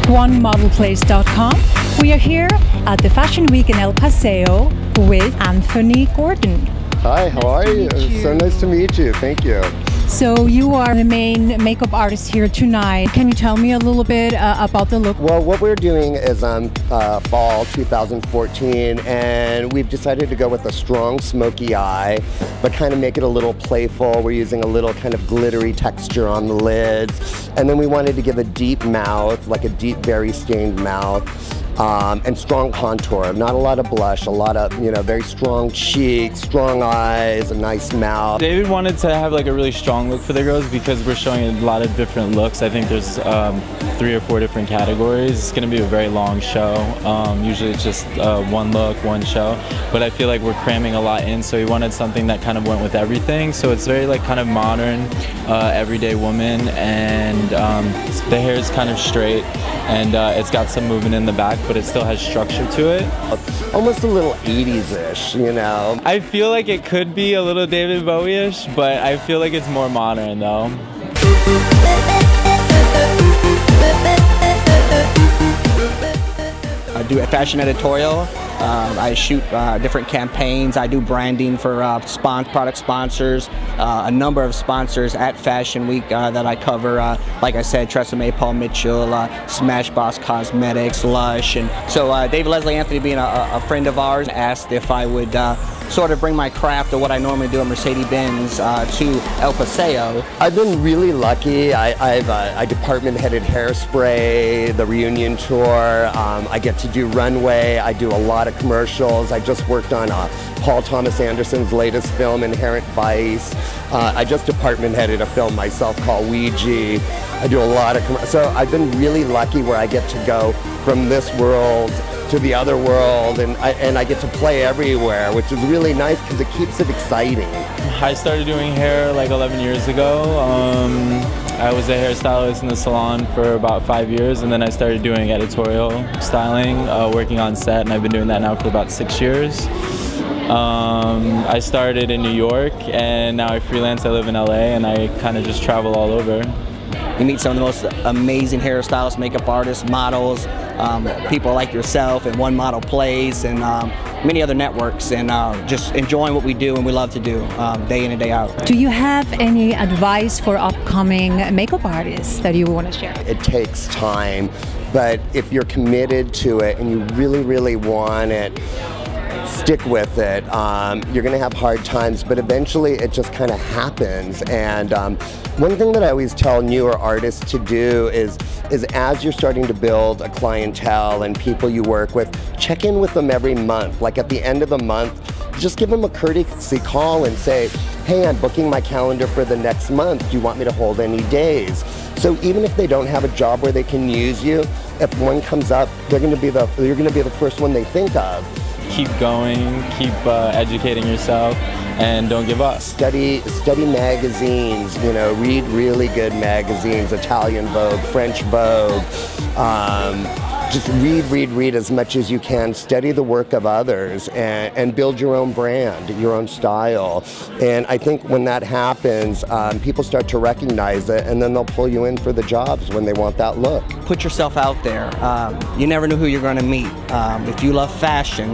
OneModelPlace.com. We are here at the Fashion Week in El Paseo with Anthony Gordon. Hi, how are you? So nice to meet you. Thank you. So you are the main makeup artist here tonight. Can you tell me a little bit about the look? Well, what we're doing is fall 2014, and we've decided to go with a strong smoky eye, but kind of make it a little playful. We're using a little kind of glittery texture on the lids, and then we wanted to give a deep mouth, like a deep berry stained mouth. And strong contour, not a lot of blush, a lot of, very strong cheeks, strong eyes, a nice mouth. David wanted to have like a really strong look for the girls because we're showing a lot of different looks. I think there's 3 or 4 different categories. It's going to be a very long show. Usually it's just one look, one show, but I feel like we're cramming a lot in, so we wanted something that kind of went with everything. So it's very like kind of modern, everyday woman, and the hair is kind of straight, and it's got some movement in the back, but it still has structure to it. Almost a little 80s-ish, I feel like it could be a little David Bowie-ish, but I feel like it's more modern though. I do a fashion editorial. I shoot different campaigns. I do branding for product sponsors, a number of sponsors at Fashion Week that I cover. Like I said, Tresemme, Paul Mitchell, Smashbox Cosmetics, Lush. And so David Leslie Anthony, being a friend of ours, asked if I would sort of bring my craft or what I normally do at Mercedes-Benz to El Paseo. I've been really lucky. I department-headed Hairspray, the reunion tour. I get to do runway. I do a lot of commercials. I just worked on Paul Thomas Anderson's latest film, Inherent Vice. I just department-headed a film myself called Ouija. I do a lot of so I've been really lucky where I get to go from this world to the other world, and I get to play everywhere, which is really nice because it keeps it exciting. I started doing hair like 11 years ago. I was a hairstylist in the salon for about 5 years, and then I started doing editorial styling, working on set, and I've been doing that now for about 6 years. I started in New York, and now I freelance. I live in LA, and I kind of just travel all over. You meet some of the most amazing hairstylists, makeup artists, models, people like yourself and One Model Place, and many other networks, and just enjoying what we do and we love to do day in and day out. Do you have any advice for upcoming makeup artists that you want to share? It takes time, but if you're committed to it and you really, really want it, stick with it. You're going to have hard times, but eventually it just kind of happens. And one thing that I always tell newer artists to do is as you're starting to build a clientele and people you work with, check in with them every month. Like at the end of the month, just give them a courtesy call and say, hey, I'm booking my calendar for the next month. Do you want me to hold any days? So even if they don't have a job where they can use you, if one comes up, you're going to be the first one they think of. Keep going, keep educating yourself, and don't give up. Study magazines, read really good magazines, Italian Vogue, French Vogue. Just read as much as you can. Study the work of others and build your own brand, your own style. And I think when that happens, people start to recognize it, and then they'll pull you in for the jobs when they want that look. Put yourself out there. You never know who you're going to meet. If you love fashion,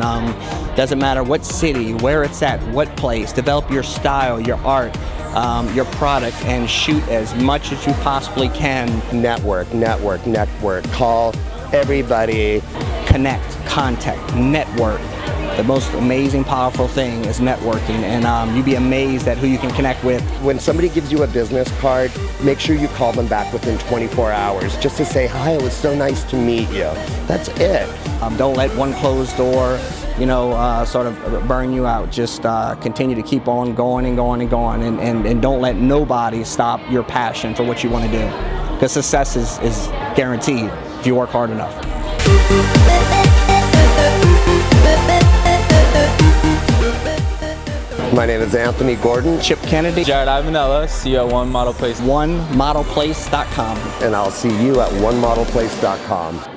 doesn't matter what city, where it's at, what place, develop your style, your art, your product, and shoot as much as you possibly can. Network. Call everybody. Connect, contact, network. The most amazing, powerful thing is networking, and you'd be amazed at who you can connect with. When somebody gives you a business card, make sure you call them back within 24 hours just to say, hi, it was so nice to meet you. That's it. Don't let one closed door, sort of burn you out. Just continue to keep on going and going and going, and don't let nobody stop your passion for what you want to do. Because success is guaranteed if you work hard enough. My name is Anthony Gordon. Chip Kennedy. Jarrett Iovinella, see you at OneModelPlace. OneModelPlace.com. And I'll see you at OneModelPlace.com.